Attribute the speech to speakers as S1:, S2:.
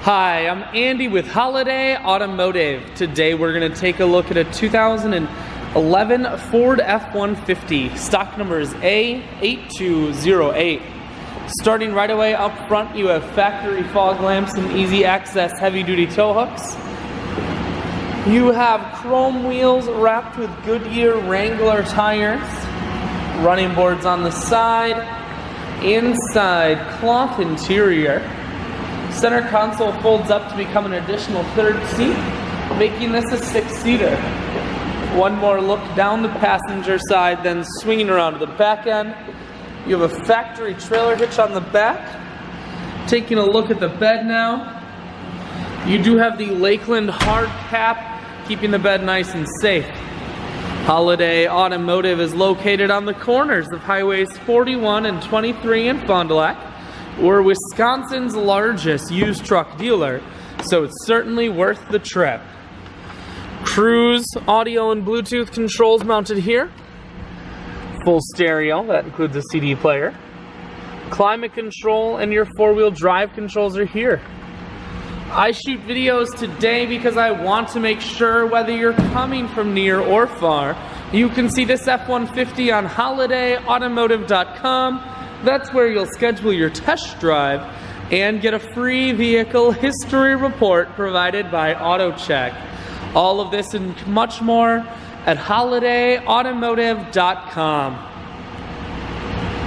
S1: Hi, I'm Andy with Holiday Automotive. Today we're going to take a look at a 2011 Ford F-150. Stock number is A8208. Starting right away up front, you have factory fog lamps and easy access heavy-duty tow hooks. You have chrome wheels wrapped with Goodyear Wrangler tires. Running boards on the side. Inside, cloth interior. Center console folds up to become an additional third seat, making this a 6-seater. One more look down the passenger side, then swinging around to the back end. You have a factory trailer hitch on the back. Taking a look at the bed now. You do have the Lakeland hard cap, keeping the bed nice and safe. Holiday Automotive is located on the corners of Highways 41 and 23 in Fond du Lac. We're Wisconsin's largest used truck dealer, so it's certainly worth the trip. Cruise, audio and Bluetooth controls mounted here. Full stereo, that includes a CD player. Climate control and your four-wheel drive controls are here. I shoot videos today because I want to make sure whether you're coming from near or far, you can see this F-150 on holidayautomotive.com. That's where you'll schedule your test drive and get a free vehicle history report provided by AutoCheck. All of this and much more at holidayautomotive.com.